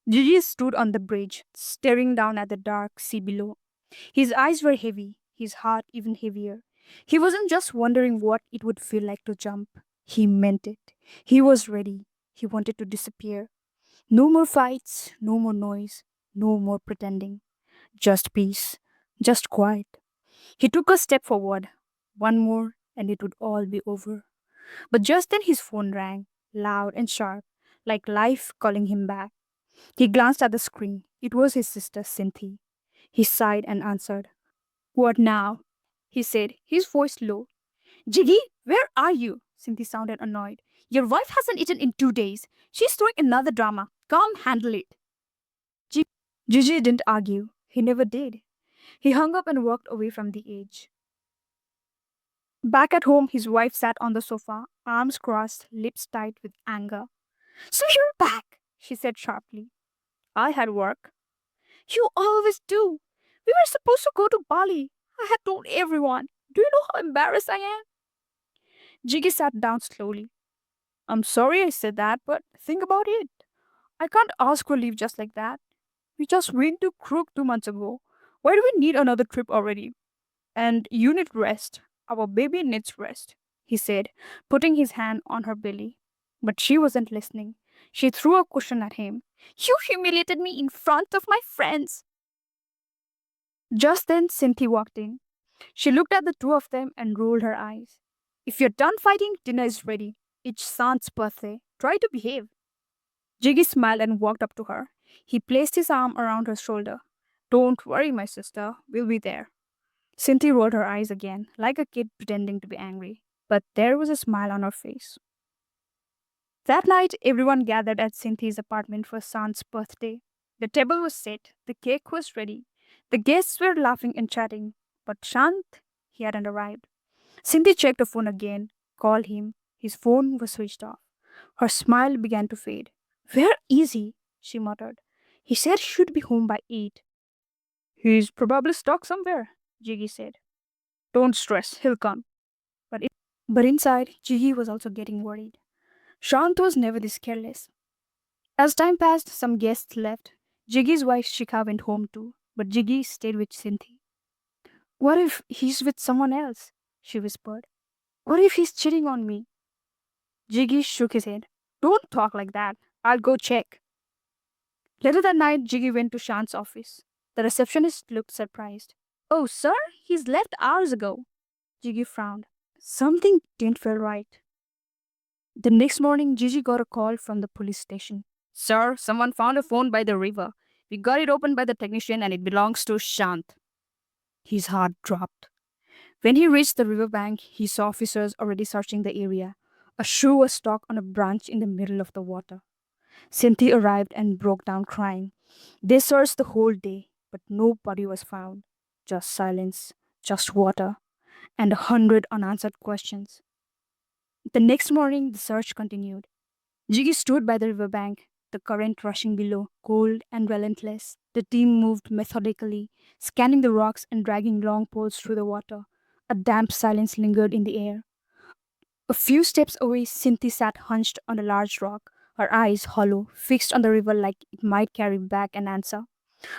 Gigi stood on the bridge, staring down at the dark sea below. His eyes were heavy, his heart even heavier. He wasn't just wondering what it would feel like to jump. He meant it. He was ready. He wanted to disappear. No more fights, no more noise, no more pretending. Just peace, just quiet. He took a step forward. One more, and it would all be over. But just then his phone rang, loud and sharp, like life calling him back. He glanced at the screen. It was his sister, Cynthia. He sighed and answered. What now? He said, his voice low. Jiggy, where are you? Cynthia sounded annoyed. Your wife hasn't eaten in 2 days. She's throwing another drama. Come handle it. Gi- Gigi didn't argue. He never did. He hung up and walked away from the edge. Back at home, his wife sat on the sofa, arms crossed, lips tight with anger. So you're back, she said sharply. I had work. You always do. We were supposed to go to Bali. I had told everyone. Do you know how embarrassed I am? Jiggy sat down slowly. I'm sorry I said that, but think about it. I can't ask for leave just like that. We just went to Crook 2 months ago. Why do we need another trip already? And you need rest. Our baby needs rest, he said, putting his hand on her belly. But she wasn't listening. She threw a cushion at him. You humiliated me in front of my friends. Just then, Cynthia walked in. She looked at the two of them and rolled her eyes. If you're done fighting, dinner is ready. It's Sant's birthday. Try to behave. Jiggy smiled and walked up to her. He placed his arm around her shoulder. Don't worry, my sister. We'll be there. Cynthia rolled her eyes again, like a kid pretending to be angry. But there was a smile on her face. That night, everyone gathered at Cynthia's apartment for Sant's birthday. The table was set, the cake was ready. The guests were laughing and chatting. But Shant, he hadn't arrived. Cynthia checked her phone again, called him. His phone was switched off. Her smile began to fade. Where is he? She muttered. He said he should be home by 8. He's probably stuck somewhere, Jiggy said. Don't stress, he'll come. But, but inside, Jiggy was also getting worried. Shant was never this careless. As time passed, some guests left. Jiggy's wife Shika went home too, but Jiggy stayed with Cynthia. What if he's with someone else? She whispered. What if he's cheating on me? Jiggy shook his head. Don't talk like that. I'll go check. Later that night, Jiggy went to Shant's office. The receptionist looked surprised. Oh, sir, he's left hours ago. Jiggy frowned. Something didn't feel right. The next morning, Gigi got a call from the police station. Sir, someone found a phone by the river. We got it opened by the technician and it belongs to Shant. His heart dropped. When he reached the riverbank, he saw officers already searching the area. A shoe was stuck on a branch in the middle of the water. Cynthia arrived and broke down crying. They searched the whole day, but no body was found. Just silence, just water, and 100 unanswered questions. The next morning, the search continued. Jiggy stood by the riverbank, the current rushing below, cold and relentless. The team moved methodically, scanning the rocks and dragging long poles through the water. A damp silence lingered in the air. A few steps away, Cynthia sat hunched on a large rock, her eyes hollow, fixed on the river like it might carry back an answer.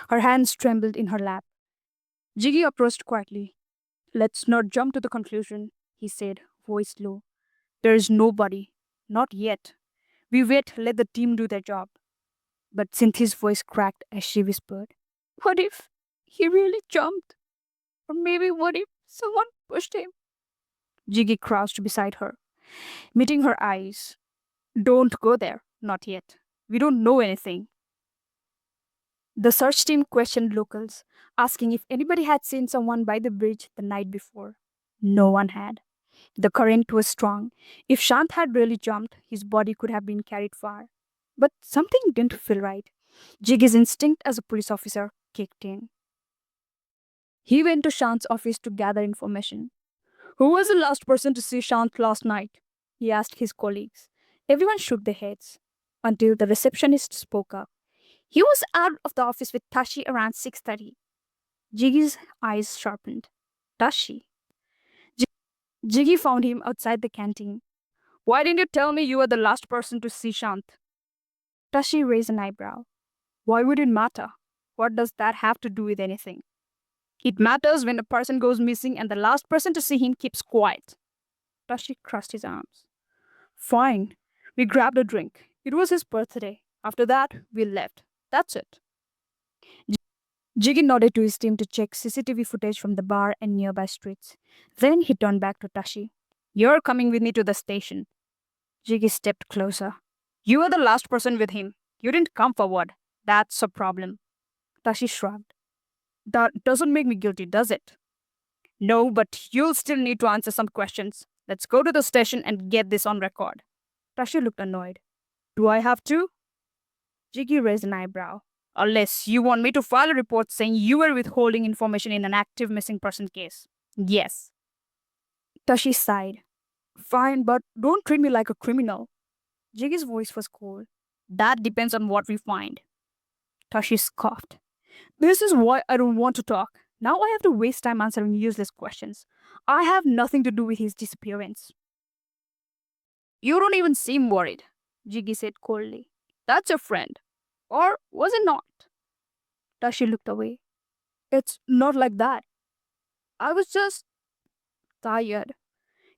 Her hands trembled in her lap. Jiggy approached quietly. Let's not jump to the conclusion, he said, voice low. There is nobody. Not yet. We wait, let the team do their job. But Cynthia's voice cracked as she whispered, what if he really jumped? Or maybe what if someone pushed him? Jiggy crouched beside her, meeting her eyes. Don't go there, not yet. We don't know anything. The search team questioned locals, asking if anybody had seen someone by the bridge the night before. No one had. The current was strong. If Shant had really jumped, his body could have been carried far. But something didn't feel right. Jiggy's instinct as a police officer kicked in. He went to Shant's office to gather information. Who was the last person to see Shant last night? He asked his colleagues. Everyone shook their heads until the receptionist spoke up. He was out of the office with Tashi around 6:30. Jiggy's eyes sharpened. Tashi? Jiggy found him outside the canteen. Why didn't you tell me you were the last person to see Shant? Tashi raised an eyebrow. Why would it matter? What does that have to do with anything? It matters when a person goes missing and the last person to see him keeps quiet. Tashi crossed his arms. Fine. We grabbed a drink. It was his birthday. After that, we left. That's it. Jiggy nodded to his team to check CCTV footage from the bar and nearby streets. Then he turned back to Tashi. You're coming with me to the station. Jiggy stepped closer. You were the last person with him. You didn't come forward. That's a problem. Tashi shrugged. That doesn't make me guilty, does it? No, but you'll still need to answer some questions. Let's go to the station and get this on record. Tashi looked annoyed. Do I have to? Jiggy raised an eyebrow. Unless you want me to file a report saying you were withholding information in an active missing person case. Yes. Tashi sighed. Fine, but don't treat me like a criminal. Jiggy's voice was cold. That depends on what we find. Tashi scoffed. This is why I don't want to talk. Now I have to waste time answering useless questions. I have nothing to do with his disappearance. You don't even seem worried, Jiggy said coldly. That's your friend. Or was it not? Tashi looked away. It's not like that. I was just tired.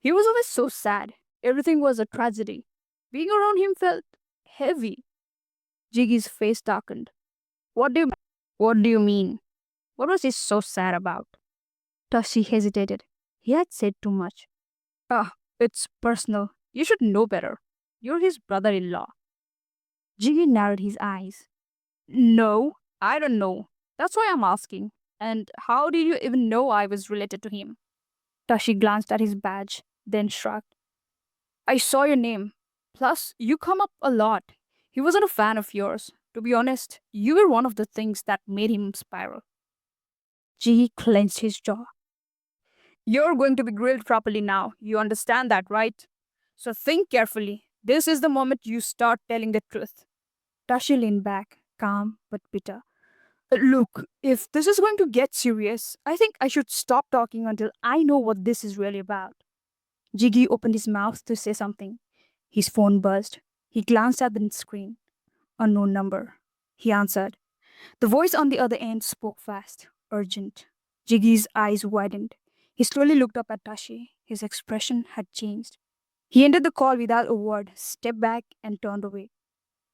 He was always so sad. Everything was a tragedy. Being around him felt heavy. Jiggy's face darkened. What do you mean? What was he so sad about? Tashi hesitated. He had said too much. Ah, it's personal. You should know better. You're his brother in law. Jiggy narrowed his eyes. No, I don't know. That's why I'm asking. And how did you even know I was related to him? Tashi glanced at his badge, then shrugged. I saw your name. Plus, you come up a lot. He wasn't a fan of yours. To be honest, you were one of the things that made him spiral. Jiggy clenched his jaw. You're going to be grilled properly now. You understand that, right? So think carefully. This is the moment you start telling the truth. Tashi leaned back, calm but bitter. Look, if this is going to get serious, I think I should stop talking until I know what this is really about. Jiggy opened his mouth to say something. His phone buzzed. He glanced at the screen. Unknown number. He answered. The voice on the other end spoke fast, urgent. Jiggy's eyes widened. He slowly looked up at Tashi. His expression had changed. He ended the call without a word, stepped back, and turned away.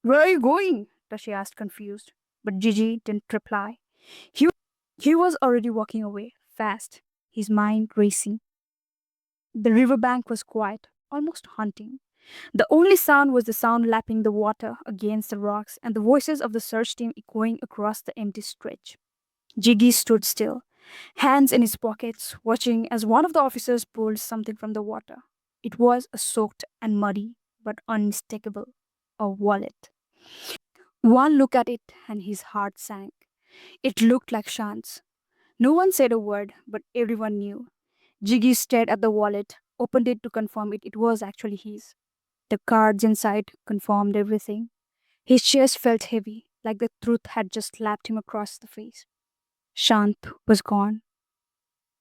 Where are you going? Tashi asked, confused. But Jiggy didn't reply. He, he was already walking away, fast, his mind racing. The riverbank was quiet, almost haunting. The only sound was the sound lapping the water against the rocks and the voices of the search team echoing across the empty stretch. Jiggy stood still, hands in his pockets, watching as one of the officers pulled something from the water. It was a soaked and muddy, but unmistakable, a wallet. One look at it and his heart sank. It looked like Shant's. No one said a word, but everyone knew. Jiggy stared at the wallet, opened it to confirm it was actually his. The cards inside confirmed everything. His chest felt heavy, like the truth had just slapped him across the face. Shant was gone.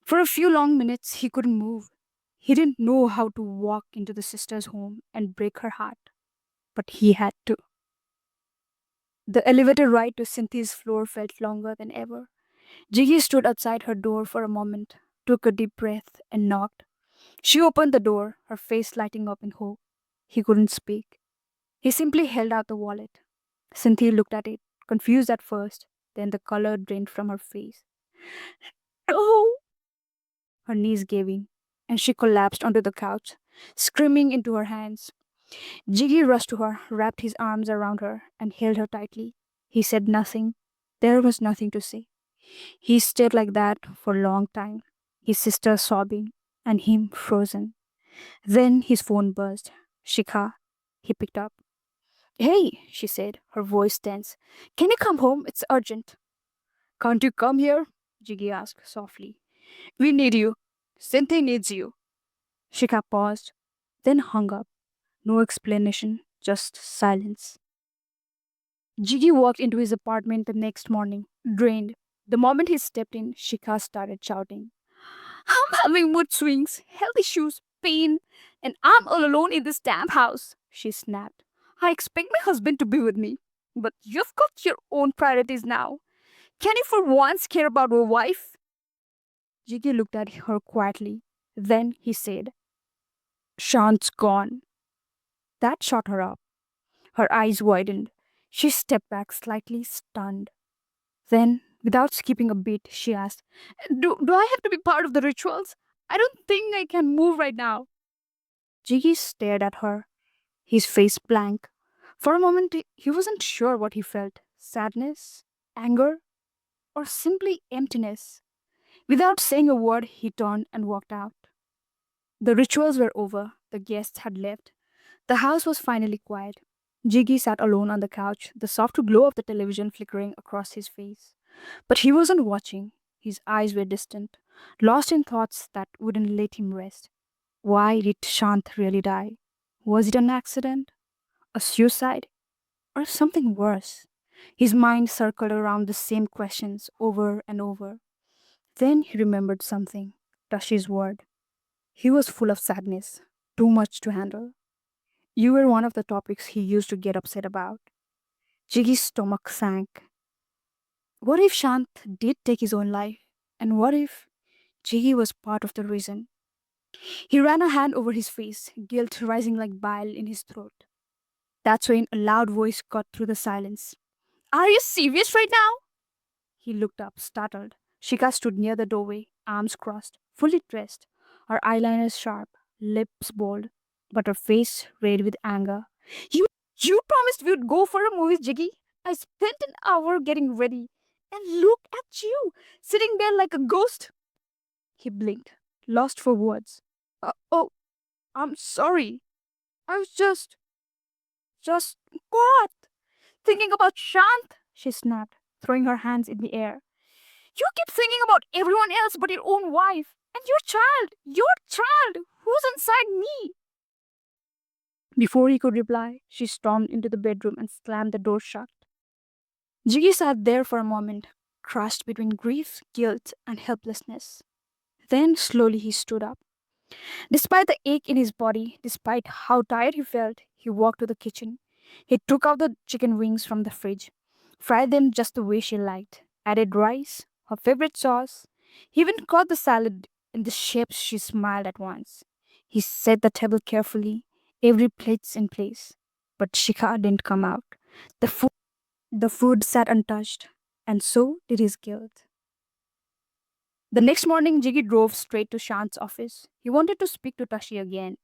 For a few long minutes, he couldn't move. He didn't know how to walk into the sister's home and break her heart, but he had to. The elevator ride to Cynthia's floor felt longer than ever. Jiggy stood outside her door for a moment, took a deep breath, and knocked. She opened the door, her face lighting up in hope. He couldn't speak. He simply held out the wallet. Cynthia looked at it, confused at first, then the color drained from her face. Oh! Her knees gave in, and she collapsed onto the couch, screaming into her hands. Jiggy rushed to her, wrapped his arms around her, and held her tightly. He said nothing. There was nothing to say. He stayed like that for a long time, his sister sobbing, and him frozen. Then his phone buzzed. Shikha. He picked up. Hey, she said, her voice tense. Can you come home? It's urgent. Can't you come here? Jiggy asked softly. We need you. Cynthia needs you. Shikha paused, then hung up. No explanation, just silence. Jiggy walked into his apartment the next morning, drained. The moment he stepped in, Shikha started shouting. I'm having mood swings, health issues, pain, and I'm all alone in this damn house, she snapped. I expect my husband to be with me. But you've got your own priorities now. Can you for once care about your wife? Jiggy looked at her quietly. Then he said, Shant's gone. That shut her up. Her eyes widened. She stepped back slightly stunned. Then, without skipping a beat, she asked, do I have to be part of the rituals? I don't think I can move right now. Jiggy stared at her, his face blank. For a moment, he wasn't sure what he felt sadness, anger, or simply emptiness. Without saying a word, he turned and walked out. The rituals were over, the guests had left. The house was finally quiet. Jiggy sat alone on the couch, the soft glow of the television flickering across his face. But he wasn't watching. His eyes were distant, lost in thoughts that wouldn't let him rest. Why did Shant really die? Was it an accident? A suicide? Or something worse? His mind circled around the same questions over and over. Then he remembered something Tashi's word. He was full of sadness, too much to handle. You were one of the topics he used to get upset about. Jiggy's stomach sank. What if Shant did take his own life? And what if Jiggy was part of the reason? He ran a hand over his face, guilt rising like bile in his throat. That's when a loud voice cut through the silence. Are you serious right now? He looked up, startled. Shika stood near the doorway, arms crossed, fully dressed, her eyeliner sharp, lips bold, but her face red with anger. You you promised we'd go for a movie, Jiggy. I spent an hour getting ready. And look at you, sitting there like a ghost. He blinked, lost for words. Oh, I'm sorry. I was just, what? Thinking about Shant? She snapped, throwing her hands in the air. You keep thinking about everyone else but your own wife. And your child, who's inside me? Before he could reply, she stormed into the bedroom and slammed the door shut. Jiggy sat there for a moment, crushed between grief, guilt, and helplessness. Then slowly he stood up. Despite the ache in his body, despite how tired he felt, he walked to the kitchen. He took out the chicken wings from the fridge, fried them just the way she liked, added rice, her favorite sauce. He even cut the salad in the shapes she smiled at once. He set the table carefully, every plate's in place. But Shika didn't come out. The food sat untouched, and so did his guilt. The next morning, Jiggy drove straight to Shant's office. He wanted to speak to Tashi again.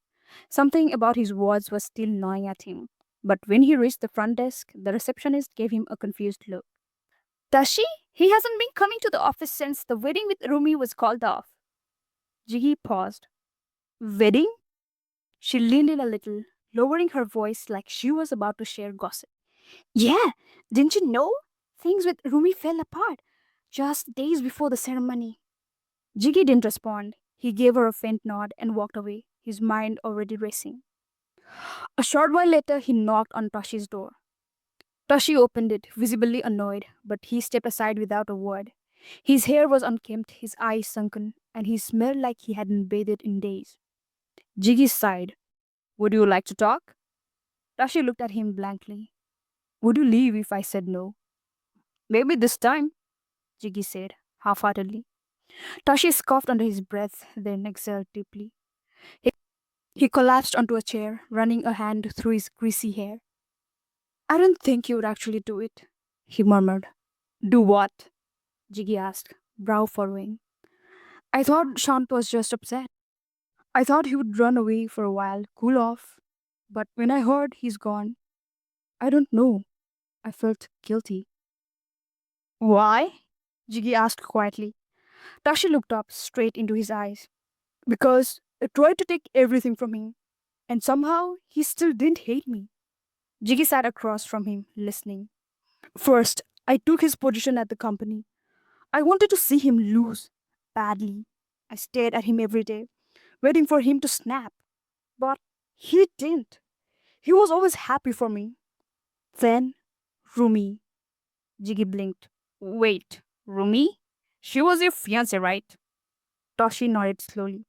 Something about his words was still gnawing at him. But when he reached the front desk, the receptionist gave him a confused look. Tashi? He hasn't been coming to the office since the wedding with Rumi was called off. Jiggy paused. Wedding? She leaned in a little, lowering her voice like she was about to share gossip. Yeah, didn't you know? Things with Rumi fell apart just days before the ceremony. Jiggy didn't respond. He gave her a faint nod and walked away, his mind already racing. A short while later, he knocked on Tashi's door. Tashi opened it, visibly annoyed, but he stepped aside without a word. His hair was unkempt, his eyes sunken, and he smelled like he hadn't bathed in days. Jiggy sighed. Would you like to talk? Tashi looked at him blankly. Would you leave if I said no? Maybe this time, Jiggy said, half heartedly. Tashi scoffed under his breath, then exhaled deeply. He, he collapsed onto a chair, running a hand through his greasy hair. I don't think you would actually do it, he murmured. Do what? Jiggy asked, brow furrowing. I thought Shant was just upset. I thought he would run away for a while, cool off. But when I heard he's gone, I don't know. I felt guilty. Why? Jiggy asked quietly. Tashi looked up, straight into his eyes. Because I tried to take everything from him, and somehow he still didn't hate me. Jiggy sat across from him, listening. First, I took his position at the company. I wanted to see him lose, badly. I stared at him every day, waiting for him to snap. But he didn't. He was always happy for me. Then, Rumi. Jiggy blinked. Wait, Rumi? She was your fiancée, right? Toshi nodded slowly.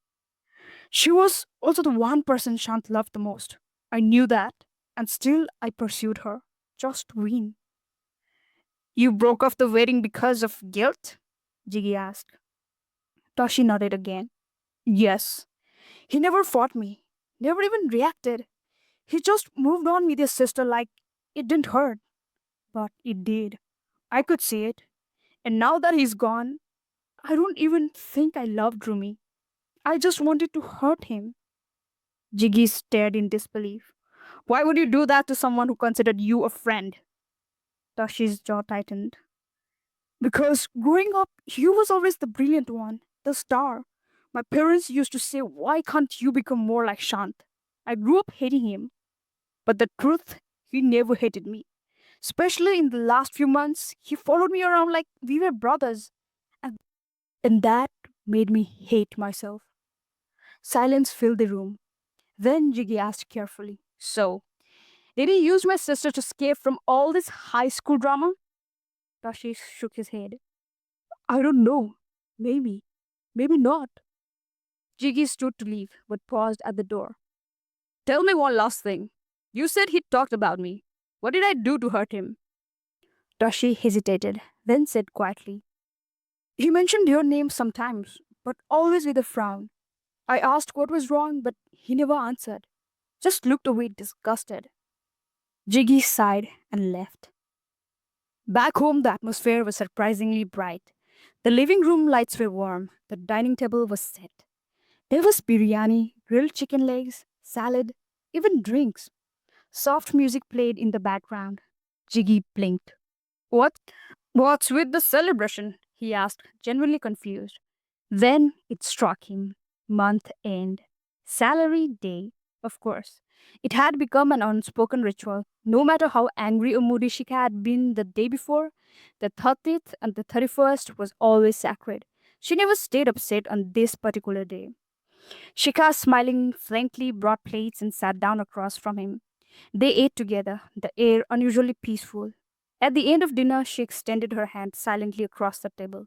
She was also the one person Shant loved the most. I knew that, and still I pursued her, just to win. You broke off the wedding because of guilt? Jiggy asked. Toshi nodded again. Yes. He never fought me, never even reacted. He just moved on with his sister like it didn't hurt. But it did. I could see it. And now that he's gone, I don't even think I loved Rumi. I just wanted to hurt him. Jiggy stared in disbelief. Why would you do that to someone who considered you a friend? Tashi's jaw tightened. Because growing up, you was always the brilliant one, the star. My parents used to say, why can't you become more like Shant? I grew up hating him. But the truth, he never hated me. Especially in the last few months, he followed me around like we were brothers. And, and that made me hate myself. Silence filled the room. Then Jiggy asked carefully, so, did he use my sister to escape from all this high school drama? Tashi shook his head. I don't know. Maybe. Maybe not. Jiggy stood to leave, but paused at the door. Tell me one last thing. You said he talked about me. What did I do to hurt him? Tashi hesitated, then said quietly, he mentioned your name sometimes, but always with a frown. I asked what was wrong, but he never answered. Just looked away disgusted. Jiggy sighed and left. Back home, the atmosphere was surprisingly bright. The living room lights were warm. The dining table was set. There was biryani, grilled chicken legs, salad, even drinks. Soft music played in the background. Jiggy blinked. What? What's with the celebration? He asked, genuinely confused. Then it struck him. Month end. Salary day, of course. It had become an unspoken ritual. No matter how angry or moody she had been the day before, the 30th and the 31st was always sacred. She never stayed upset on this particular day. Shika, smiling frankly, brought plates and sat down across from him. They ate together, the air unusually peaceful. At the end of dinner, she extended her hand silently across the table.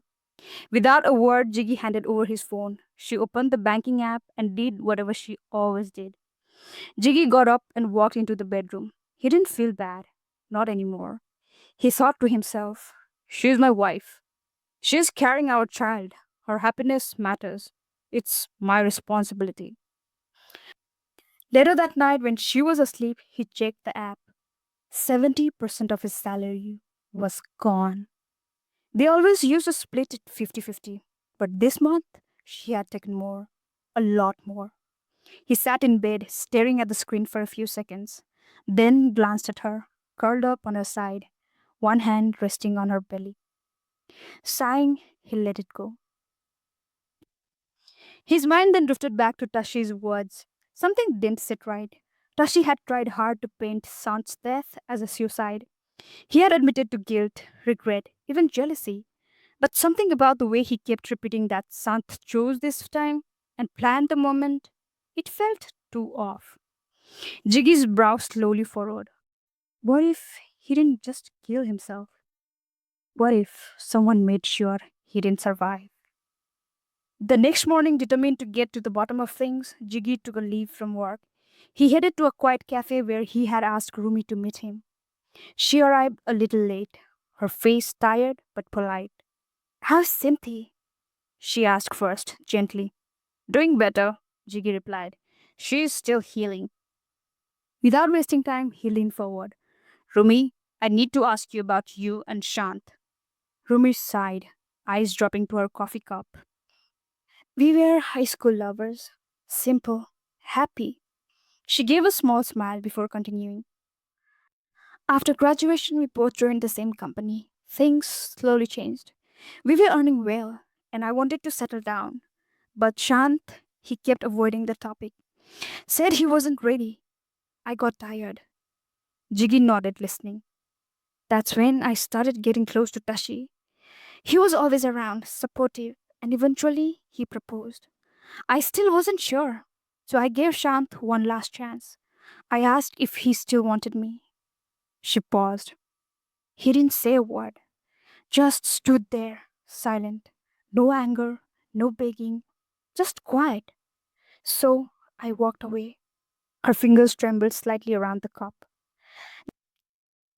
Without a word, Jiggy handed over his phone. She opened the banking app and did whatever she always did. Jiggy got up and walked into the bedroom. He didn't feel bad. Not anymore. He thought to himself, she's my wife. She's carrying our child. Her happiness matters. It's my responsibility. Later that night, when she was asleep, he checked the app. 70% of his salary was gone. They always used to split it 50-50, but this month she had taken more, a lot more. He sat in bed, staring at the screen for a few seconds, then glanced at her, curled up on her side, one hand resting on her belly. Sighing, he let it go. His mind then drifted back to Tashi's words. Something didn't sit right. Tashi had tried hard to paint Sant's death as a suicide. He had admitted to guilt, regret, even jealousy. But something about the way he kept repeating that Sant chose this time and planned the moment, it felt too off. Jiggy's brow slowly furrowed. What if he didn't just kill himself? What if someone made sure he didn't survive? The next morning, determined to get to the bottom of things, Jiggy took a leave from work. He headed to a quiet cafe where he had asked Rumi to meet him. She arrived a little late, her face tired but polite. How's Simthi? She asked first, gently. Doing better, Jiggy replied. She's still healing. Without wasting time, he leaned forward. Rumi, I need to ask you about you and Shant. Rumi sighed, eyes dropping to her coffee cup. We were high school lovers. Simple, happy. She gave a small smile before continuing. After graduation, we both joined the same company. Things slowly changed. We were earning well, and I wanted to settle down. But Shant, he kept avoiding the topic. Said he wasn't ready. I got tired. Jiggy nodded, listening. That's when I started getting close to Tashi. He was always around, supportive, and eventually he proposed. I still wasn't sure, so I gave Shant one last chance. I asked if he still wanted me. She paused. He didn't say a word, just stood there, silent. No anger, no begging, just quiet. So I walked away. Her fingers trembled slightly around the cup.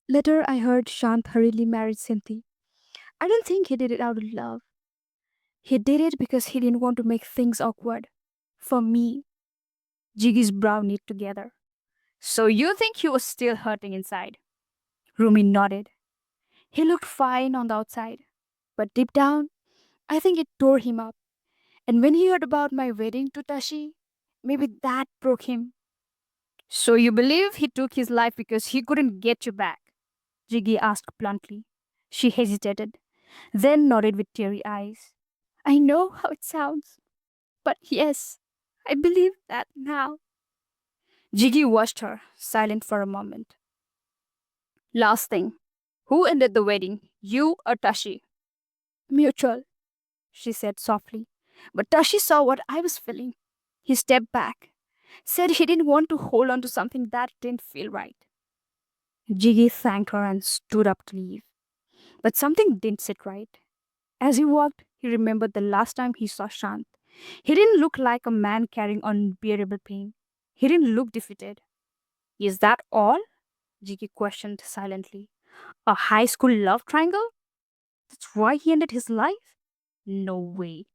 Later, I heard Shant hurriedly married Sinti. I don't think he did it out of love. He did it because he didn't want to make things awkward. For me, Jiggy's brow knit together. So you think he was still hurting inside? Rumi nodded. He looked fine on the outside, but deep down, I think it tore him up. And when he heard about my wedding to Tashi, maybe that broke him. So you believe he took his life because he couldn't get you back? Jiggy asked bluntly. She hesitated, then nodded with teary eyes. I know how it sounds, but yes, I believe that now. Jiggy watched her, silent for a moment. Last thing, who ended the wedding, you or Tashi? Mutual, she said softly. But Tashi saw what I was feeling. He stepped back, said he didn't want to hold on to something that didn't feel right. Jiggy thanked her and stood up to leave. But something didn't sit right. As he walked, he remembered the last time he saw Shant. He didn't look like a man carrying unbearable pain. He didn't look defeated. Is that all? Jiggy questioned silently. A high school love triangle? That's why he ended his life? No way.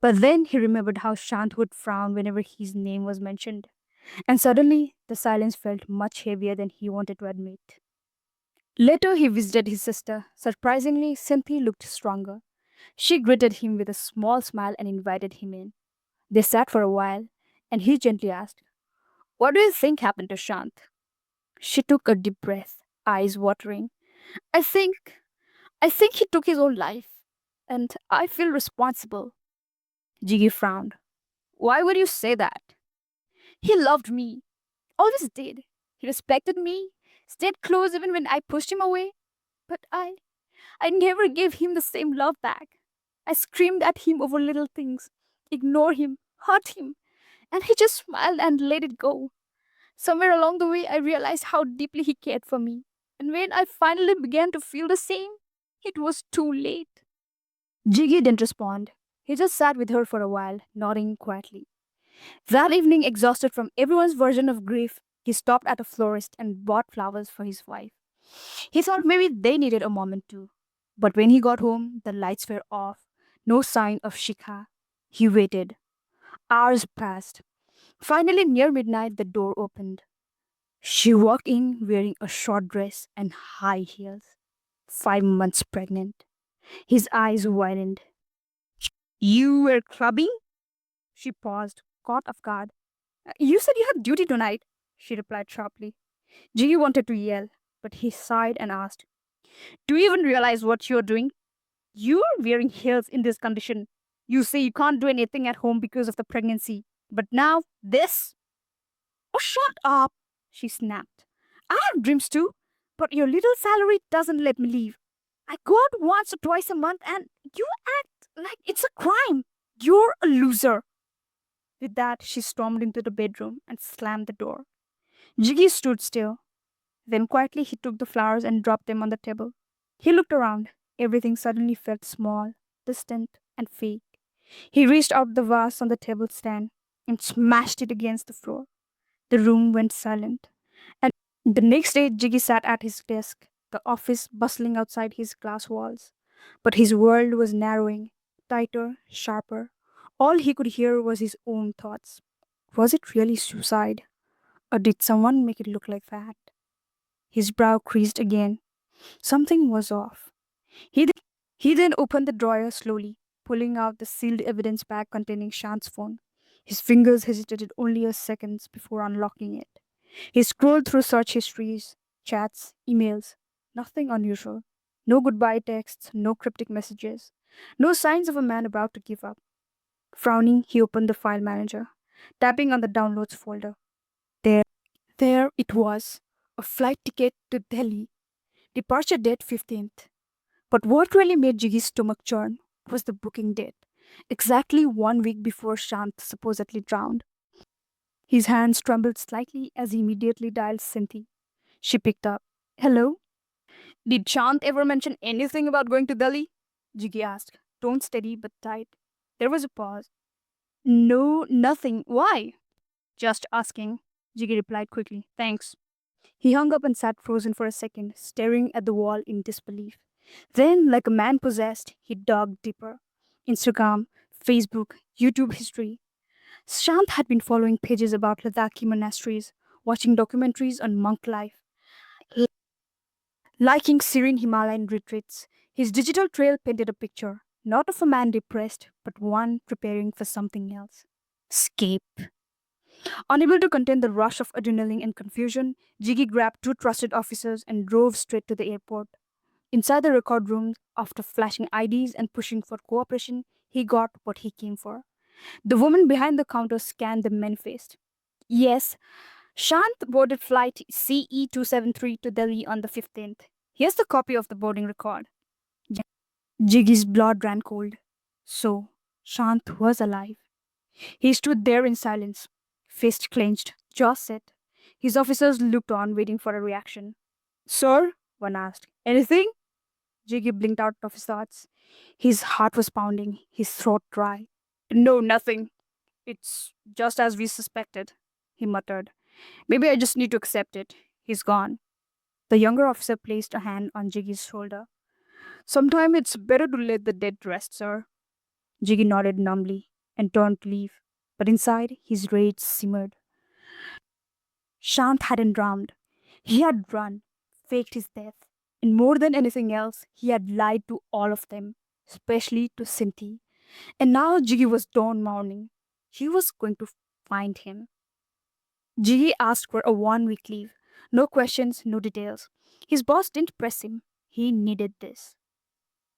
But then he remembered how Shant would frown whenever his name was mentioned. And suddenly, the silence felt much heavier than he wanted to admit. Later, he visited his sister. Surprisingly, Cynthia looked stronger. She greeted him with a small smile and invited him in. They sat for a while, and he gently asked, What do you think happened to Shant? She took a deep breath, eyes watering. I think, I think he took his own life, and I feel responsible. Jiggy frowned. Why would you say that? He loved me, always did. He respected me, stayed close even when I pushed him away. But I never gave him the same love back. I screamed at him over little things, ignored him, hurt him, and he just smiled and let it go. Somewhere along the way, I realized how deeply he cared for me. And when I finally began to feel the same, it was too late. Jiggy didn't respond. He just sat with her for a while, nodding quietly. That evening, exhausted from everyone's version of grief, he stopped at a florist and bought flowers for his wife. He thought maybe they needed a moment too. But when he got home, the lights were off, no sign of Shikha. He waited. Hours passed. Finally, near midnight, the door opened. She walked in wearing a short dress and high heels. 5 months pregnant. His eyes widened. You were clubbing? She paused, caught off guard. You said you had duty tonight, she replied sharply. Jiggy wanted to yell, but he sighed and asked, Do you even realize what you're doing? You're wearing heels in this condition. You say you can't do anything at home because of the pregnancy. But now, this? Oh, shut up, she snapped. I have dreams too, but your little salary doesn't let me leave. I go out once or twice a month and you act like it's a crime. You're a loser. With that, she stormed into the bedroom and slammed the door. Jiggy stood still. Then quietly he took the flowers and dropped them on the table. He looked around. Everything suddenly felt small, distant, and fake. He reached out the vase on the table stand and smashed it against the floor. The room went silent. And the next day, Jiggy sat at his desk, the office bustling outside his glass walls. But his world was narrowing, tighter, sharper. All he could hear was his own thoughts. Was it really suicide? Or did someone make it look like that? His brow creased again. Something was off. He, th- he then opened the drawer slowly, pulling out the sealed evidence bag containing Shant's phone. His fingers hesitated only a second before unlocking it. He scrolled through search histories, chats, emails. Nothing unusual. No goodbye texts, no cryptic messages. No signs of a man about to give up. Frowning, he opened the file manager, tapping on the downloads folder. There, there it was. A flight ticket to Delhi. Departure date 15th. But what really made Jiggy's stomach churn was the booking date, exactly 1 week before Shant supposedly drowned. His hands trembled slightly as he immediately dialed Cynthia. She picked up. Hello? Did Shant ever mention anything about going to Delhi? Jiggy asked, tone steady but tight. There was a pause. No, nothing. Why? Just asking, Jiggy replied quickly. Thanks. He hung up and sat frozen for a second, staring at the wall in disbelief. Then, like a man possessed, he dug deeper. Instagram, Facebook, YouTube history. Shant had been following pages about Ladakhi monasteries, watching documentaries on monk life, liking serene Himalayan retreats. His digital trail painted a picture, not of a man depressed, but one preparing for something else. Escape. Unable to contain the rush of adrenaline and confusion, Jiggy grabbed two trusted officers and drove straight to the airport. Inside the record room, after flashing IDs and pushing for cooperation, he got what he came for. The woman behind the counter scanned the men faced. Yes, Shant boarded flight CE 273 to Delhi on the 15th. Here's the copy of the boarding record. Jiggy's blood ran cold. So, Shant was alive. He stood there in silence, fist clenched, jaw set. His officers looked on, waiting for a reaction. Sir? One asked. Anything? Jiggy blinked out of his thoughts. His heart was pounding, his throat dry. No, nothing. It's just as we suspected, he muttered. Maybe I just need to accept it. He's gone. The younger officer placed a hand on Jiggy's shoulder. Sometime it's better to let the dead rest, sir. Jiggy nodded numbly and turned to leave. But inside, his rage simmered. Shant hadn't drowned. He had run, faked his death. And more than anything else, he had lied to all of them, especially to Sinti. And now Jiggy was dawn mourning. He was going to find him. Jiggy asked for a 1 week leave. No questions, no details. His boss didn't press him. He needed this.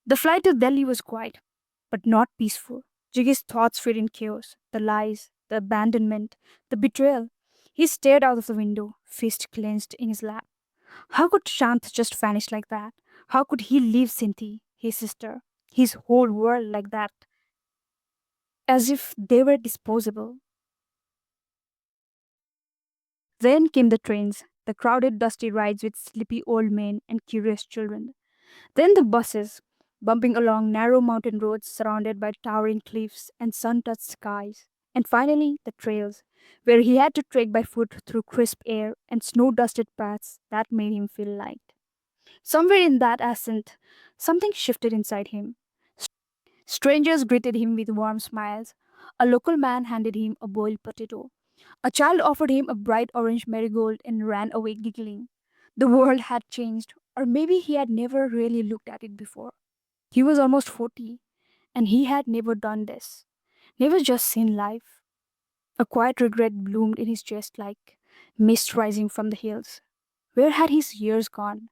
The flight to Delhi was quiet, but not peaceful. Jiggy's thoughts were in chaos. The lies, the abandonment, the betrayal. He stared out of the window, fist clenched in his lap. How could Shant just vanish like that? How could he leave Sinti, his sister, his whole world like that, as if they were disposable? Then came the trains, the crowded, dusty rides with sleepy old men and curious children. Then the buses, bumping along narrow mountain roads surrounded by towering cliffs and sun touched skies. And finally, the trails, where he had to trek by foot through crisp air and snow dusted paths that made him feel light. Somewhere in that ascent, something shifted inside him. Strangers greeted him with warm smiles. A local man handed him a boiled potato. A child offered him a bright orange marigold and ran away giggling. The world had changed, or maybe he had never really looked at it before. He was almost 40, and he had never done this, never just seen life. A quiet regret bloomed in his chest like mist rising from the hills. Where had his years gone?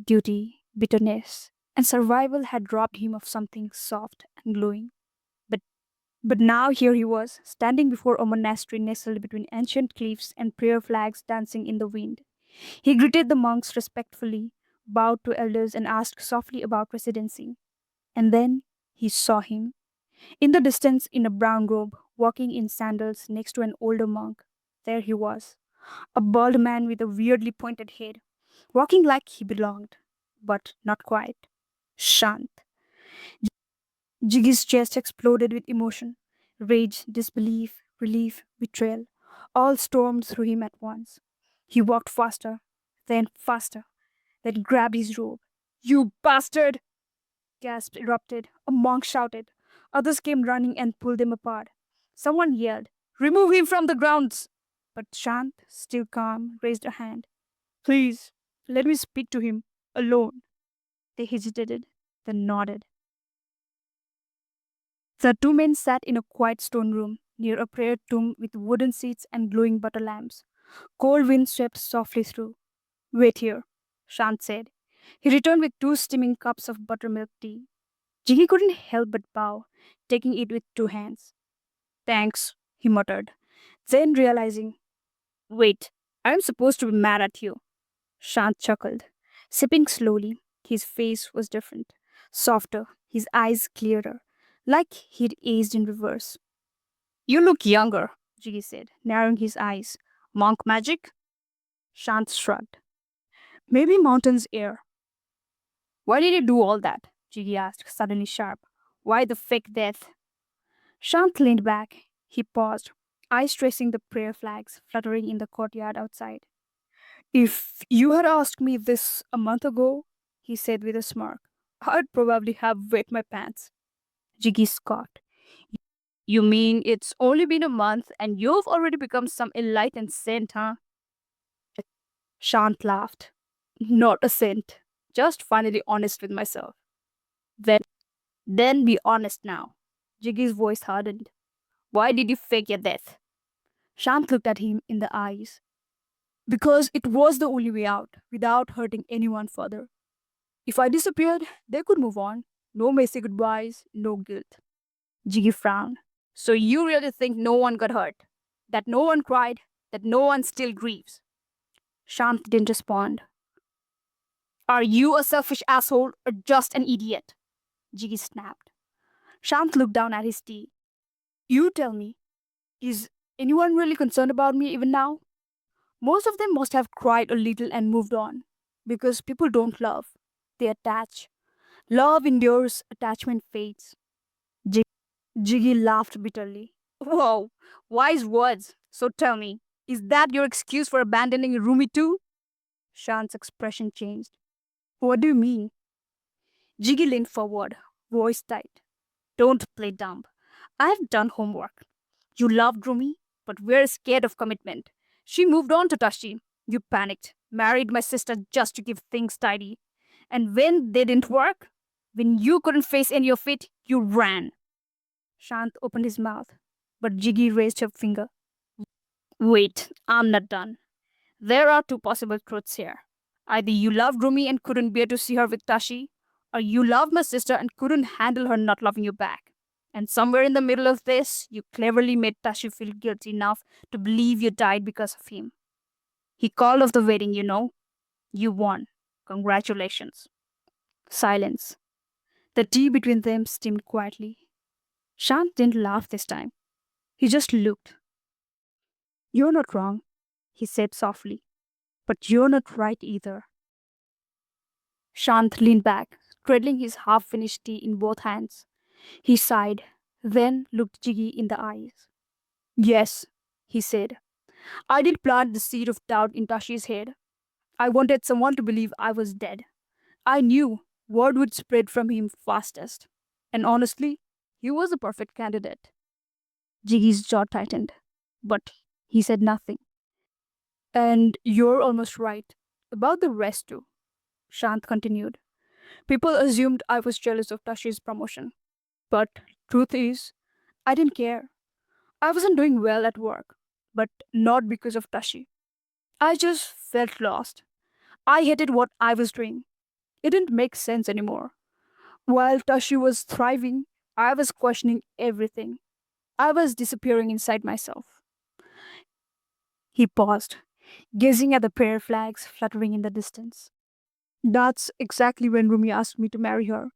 Duty, bitterness, and survival had robbed him of something soft and glowing. But but now here he was, standing before a monastery nestled between ancient cliffs and prayer flags dancing in the wind. He greeted the monks respectfully, bowed to elders, and asked softly about residency. And then he saw him. In the distance, in a brown robe, walking in sandals next to an older monk. There he was, a bald man with a weirdly pointed head, walking like he belonged, but not quite. Shant. Jiggy's chest exploded with emotion. Rage, disbelief, relief, betrayal, all stormed through him at once. He walked faster, then grabbed his robe. You bastard! Gasps erupted. A monk shouted. Others came running and pulled them apart. Someone yelled, Remove him from the grounds! But Shant, still calm, raised a hand. Please, let me speak to him, alone. They hesitated, then nodded. The two men sat in a quiet stone room near a prayer tomb with wooden seats and glowing butter lamps. Cold wind swept softly through. Wait here, Shant said. He returned with two steaming cups of buttermilk tea. Jiggy couldn't help but bow, taking it with two hands. Thanks, he muttered. Then realizing, wait, I'm supposed to be mad at you. Shant chuckled. Sipping slowly, his face was different, softer, his eyes clearer, like he'd aged in reverse. You look younger, Jiggy said, narrowing his eyes. Monk magic? Shant shrugged. Maybe mountain's air. Why did you do all that? Jiggy asked, suddenly sharp. Why the fake death? Shant leaned back. He paused, eyes tracing the prayer flags fluttering in the courtyard outside. If you had asked me this a month ago, he said with a smirk, I'd probably have wet my pants. Jiggy scoffed. You mean it's only been a month and you've already become some enlightened saint, huh? Shant laughed. Not a saint. Just finally honest with myself. Then, then be honest now. Jiggy's voice hardened. Why did you fake your death? Shant looked at him in the eyes. Because it was the only way out, without hurting anyone further. If I disappeared, they could move on. No messy goodbyes, no guilt. Jiggy frowned. So you really think no one got hurt? That no one cried? That no one still grieves? Shant didn't respond. Are you a selfish asshole or just an idiot? Jiggy snapped. Shant looked down at his tea. You tell me, is anyone really concerned about me even now? Most of them must have cried a little and moved on. Because people don't love, they attach. Love endures, attachment fades. Jiggy laughed bitterly. Whoa, wise words. So tell me, is that your excuse for abandoning Rumi too? Shant's expression changed. What do you mean? Jiggy leaned forward, voice tight. Don't play dumb. I've done homework. You loved Rumi, but we're scared of commitment. She moved on to Tashi. You panicked, married my sister just to keep things tidy. And when they didn't work, when you couldn't face any of it, you ran. Shant opened his mouth, but Jiggy raised her finger. Wait, I'm not done. There are two possible truths here. Either you loved Rumi and couldn't bear to see her with Tashi, or you loved my sister and couldn't handle her not loving you back. And somewhere in the middle of this, you cleverly made Tashi feel guilty enough to believe you died because of him. He called off the wedding, you know. You won. Congratulations. Silence. The tea between them steamed quietly. Shant didn't laugh this time. He just looked. You're not wrong, he said softly. But you're not right either. Shant leaned back, cradling his half finished tea in both hands. He sighed, then looked Jiggy in the eyes. Yes, he said. I did plant the seed of doubt in Tashi's head. I wanted someone to believe I was dead. I knew word would spread from him fastest. And honestly, he was a perfect candidate. Jiggy's jaw tightened, but he said nothing. And you're almost right. About the rest too, Shant continued. People assumed I was jealous of Tashi's promotion. But truth is, I didn't care. I wasn't doing well at work, but not because of Tashi. I just felt lost. I hated what I was doing. It didn't make sense anymore. While Tashi was thriving, I was questioning everything. I was disappearing inside myself. He paused, gazing at the prayer flags fluttering in the distance. That's exactly when Rumi asked me to marry her.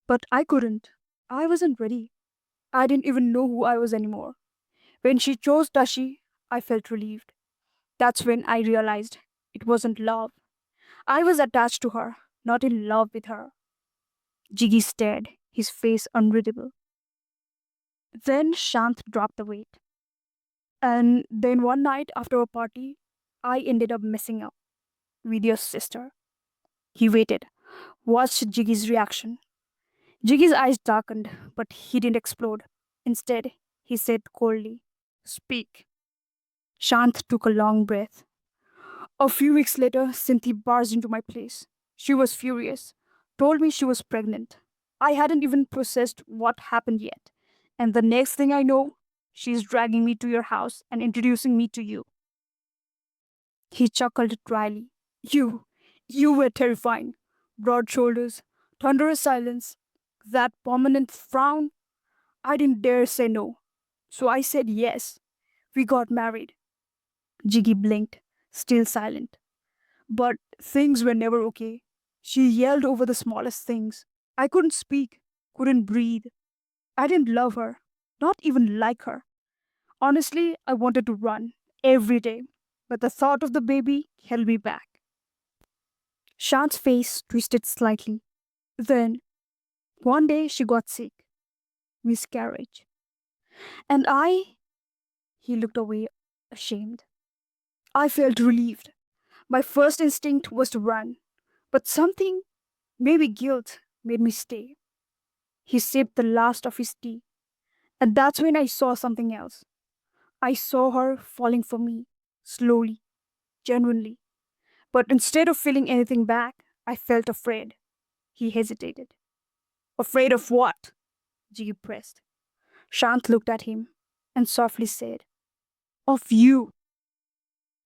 But I couldn't. I wasn't ready. I didn't even know who I was anymore. When she chose Tashi, I felt relieved. That's when I realized it wasn't love. I was attached to her, not in love with her. Jiggy stared, his face unreadable. Then Shant dropped the weight. And then one night after a party, I ended up messing up with your sister. He waited, watched Jiggy's reaction. Jiggy's eyes darkened, but he didn't explode. Instead, he said coldly, Speak. Shant took a long breath. A few weeks later, Cynthia barged into my place. She was furious, told me she was pregnant. I hadn't even processed what happened yet. And the next thing I know, she's dragging me to your house and introducing me to you. He chuckled dryly. You were terrifying. Broad shoulders, thunderous silence, that permanent frown. I didn't dare say no. So I said yes. We got married. Jiggy blinked, still silent. But things were never okay. She yelled over the smallest things. I couldn't speak, couldn't breathe. I didn't love her, not even like her. Honestly, I wanted to run every day, but the thought of the baby held me back. Shant's face twisted slightly. Then, one day she got sick. Miscarriage. And he looked away, ashamed. I felt relieved. My first instinct was to run, but something, maybe guilt, made me stay. He sipped the last of his tea, and that's when I saw something else. I saw her falling for me, slowly, genuinely. But instead of feeling anything back, I felt afraid. He hesitated. Afraid of what? Jiggy pressed. Shant looked at him and softly said, Of you.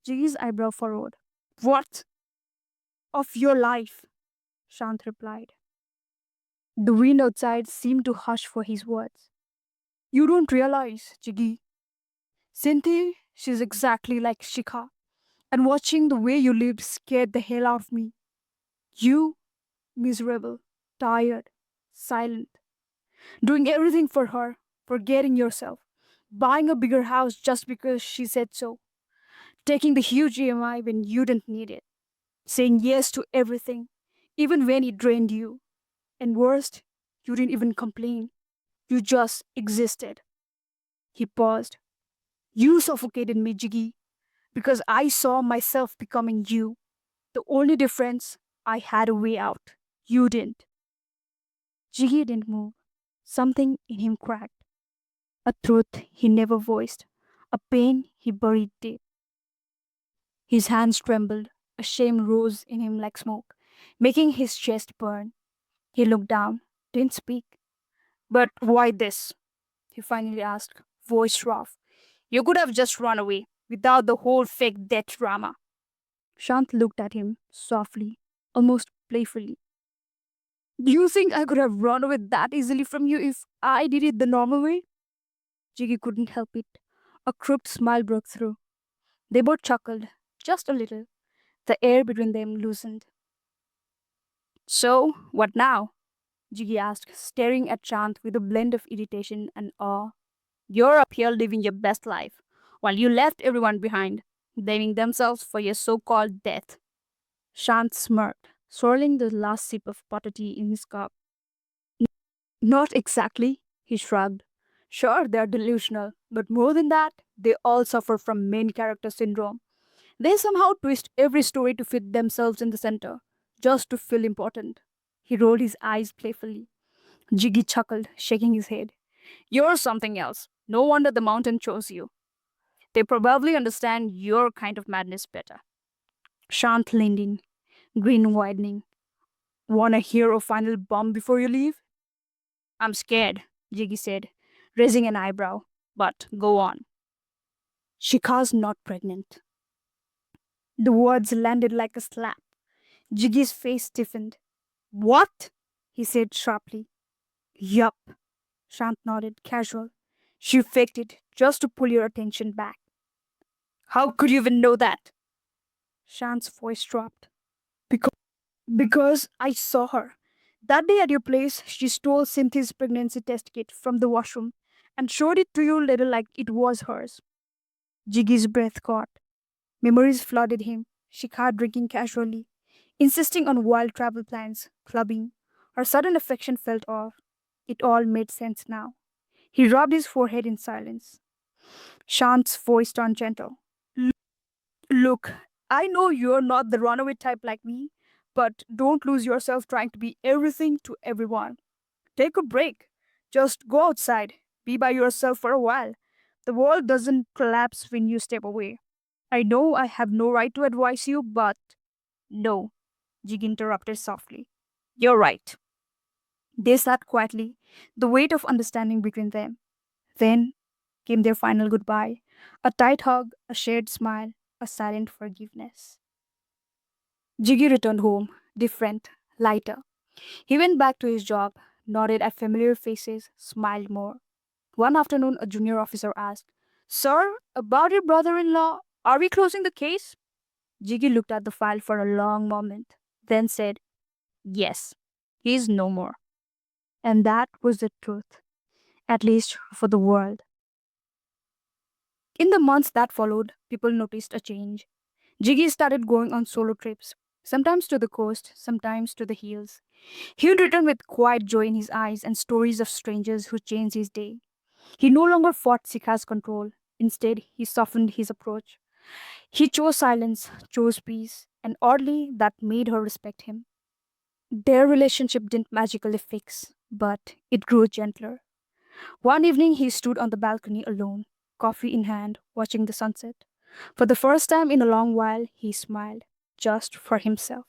Jiggy's eyebrow furrowed. What? Of your life, Shant replied. The wind outside seemed to hush for his words. You don't realize, Jiggy. Cynthia, she's exactly like Shikha. And watching the way you lived scared the hell out of me. You, miserable, tired, silent, doing everything for her, forgetting yourself, buying a bigger house just because she said so, taking the huge EMI when you didn't need it, saying yes to everything, even when it drained you. And worst, you didn't even complain. You just existed. He paused. You suffocated me, Jiggy, because I saw myself becoming you. The only difference, I had a way out. You didn't. Jiggy didn't move. Something in him cracked. A truth he never voiced. A pain he buried deep. His hands trembled. A shame rose in him like smoke, making his chest burn. He looked down, didn't speak. But why this? He finally asked, voice rough. You could have just run away without the whole fake death drama. Shant looked at him softly, almost playfully. Do you think I could have run away that easily from you if I did it the normal way? Jiggy couldn't help it. A crooked smile broke through. They both chuckled, just a little. The air between them loosened. So, what now? Jiggy asked, staring at Chant with a blend of irritation and awe. You're up here living your best life, while you left everyone behind, blaming themselves for your so called death. Shant smirked, swirling the last sip of butter tea in his cup. Not exactly, he shrugged. Sure, they're delusional, but more than that, they all suffer from main character syndrome. They somehow twist every story to fit themselves in the center, just to feel important. He rolled his eyes playfully. Jiggy chuckled, shaking his head. You're something else. No wonder the mountain chose you. They probably understand your kind of madness better. Shant leaned in, grin widening. Wanna hear a final bomb before you leave? I'm scared, Jiggy said, raising an eyebrow. But go on. Shika's not pregnant. The words landed like a slap. Jiggy's face stiffened. What? He said sharply. Yup, Shant nodded, casual. She faked it just to pull your attention back. How could you even know that? Shant's voice dropped. Because, because I saw her. That day at your place, she stole Cynthia's pregnancy test kit from the washroom and showed it to you later like it was hers. Jiggy's breath caught. Memories flooded him. Shikha drinking casually, insisting on wild travel plans, clubbing. Her sudden affection felt off. It all made sense now. He rubbed his forehead in silence. Shant's voice turned gentle. Look, I know you're not the runaway type like me, but don't lose yourself trying to be everything to everyone. Take a break. Just go outside. Be by yourself for a while. The world doesn't collapse when you step away. I know I have no right to advise you, but no, Jig interrupted softly. You're right. They sat quietly, the weight of understanding between them. Then came their final goodbye, a tight hug, a shared smile, a silent forgiveness. Jiggy returned home, different, lighter. He went back to his job, nodded at familiar faces, smiled more. One afternoon, a junior officer asked, Sir, about your brother in law, are we closing the case? Jiggy looked at the file for a long moment, then said, Yes, he is no more. And that was the truth, at least for the world. In the months that followed, people noticed a change. Jiggy started going on solo trips, sometimes to the coast, sometimes to the hills. He would return with quiet joy in his eyes and stories of strangers who changed his day. He no longer fought Sika's control. Instead, he softened his approach. He chose silence, chose peace, and oddly, that made her respect him. Their relationship didn't magically fix, but it grew gentler. One evening, he stood on the balcony alone, coffee in hand, watching the sunset. For the first time in a long while, he smiled, just for himself.